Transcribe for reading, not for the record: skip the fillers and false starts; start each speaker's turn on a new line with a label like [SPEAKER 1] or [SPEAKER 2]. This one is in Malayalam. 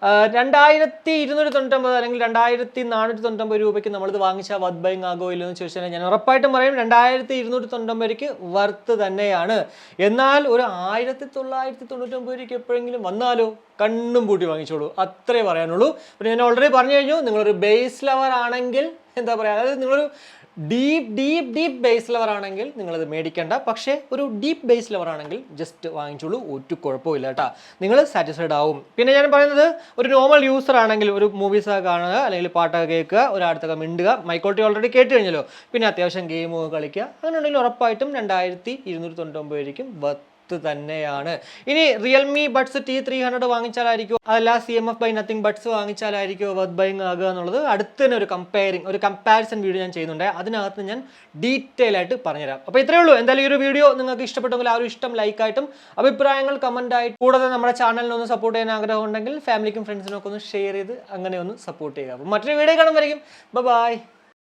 [SPEAKER 1] 2299 അല്ലെങ്കിൽ 2499 രൂപയ്ക്ക് നമ്മളിത് വാങ്ങിച്ചാൽ വർത്ത് ബൈങ് ആകോ ഇല്ലെന്ന് ചോദിച്ചാൽ ഞാൻ ഉറപ്പായിട്ടും പറയും 2299 വർത്ത് തന്നെയാണ്. എന്നാൽ ഒരു 1999 രൂപയ്ക്ക് എപ്പോഴെങ്കിലും വന്നാലോ കണ്ണും പൂട്ടി വാങ്ങിച്ചോളൂ, അത്രേ പറയാനുള്ളൂ. പിന്നെ ഞാൻ ഓൾറെഡി പറഞ്ഞു കഴിഞ്ഞു, നിങ്ങളൊരു ബേസ് ലവർ ആണെങ്കിൽ എന്താ പറയുക, അതായത് നിങ്ങളൊരു ഡീപ്പ് ബേസ് ലവർ ആണെങ്കിൽ നിങ്ങളത് മേടിക്കേണ്ട. പക്ഷേ ഒരു ഡീപ്പ് ബേസ് ലവർ ആണെങ്കിൽ ജസ്റ്റ് വാങ്ങിച്ചോളൂ, ഒരു കുഴപ്പമില്ല കേട്ടോ, നിങ്ങൾ സാറ്റിസ്ഫൈഡ് ആവും. പിന്നെ ഞാൻ പറയുന്നത് ഒരു നോർമൽ യൂസർ ആണെങ്കിൽ ഒരു മൂവീസൊക്കെ കാണുക അല്ലെങ്കിൽ പാട്ടൊക്കെ കേൾക്കുക, ഒരാളത്തൊക്കെ മിണ്ടുക, മൈക്കോട്ടി ഓൾറെഡി കേട്ട് കഴിഞ്ഞല്ലോ, പിന്നെ അത്യാവശ്യം ഗെയിമൊക്കെ കളിക്കുക, അങ്ങനെ ഉണ്ടെങ്കിൽ ഉറപ്പായിട്ടും 2299 തന്നെയാണ്. ഇനി റിയൽമി ബഡ്സ് T300 വാങ്ങിച്ചാലായിരിക്കും, അതല്ല CMF ബൈ നത്തിങ് ബഡ്സ് വാങ്ങിച്ചാലായിരിക്കും വർത്ത് ബൈങ് ആകുക എന്നുള്ളത് അടുത്ത് തന്നെ ഒരു കമ്പാരിസൺ വീഡിയോ ഞാൻ ചെയ്യുന്നുണ്ട്, അതിനകത്ത് ഞാൻ ഡീറ്റെയിൽ ആയിട്ട് പറഞ്ഞുതരാം. അപ്പോൾ ഇത്രയേ ഉള്ളൂ. എന്തായാലും ഈ ഒരു വീഡിയോ നിങ്ങൾക്ക് ഇഷ്ടപ്പെട്ടെങ്കിൽ ആ ഒരു ഇഷ്ടം ലൈക്കായിട്ടും അഭിപ്രായങ്ങൾ കമന്റ് ആയിട്ട്, കൂടാതെ നമ്മുടെ ചാനലിനൊന്ന് സപ്പോർട്ട് ചെയ്യാൻ ആഗ്രഹം ഉണ്ടെങ്കിൽ ഫാമിലിക്കും ഫ്രണ്ട്സിനും ഒക്കെ ഒന്ന് ഷെയർ ചെയ്ത് അങ്ങനെ ഒന്ന് സപ്പോർട്ട് ചെയ്യുക. അപ്പോൾ മറ്റൊരു വീഡിയോ കാണുമ്പോഴേക്കും ബൈ.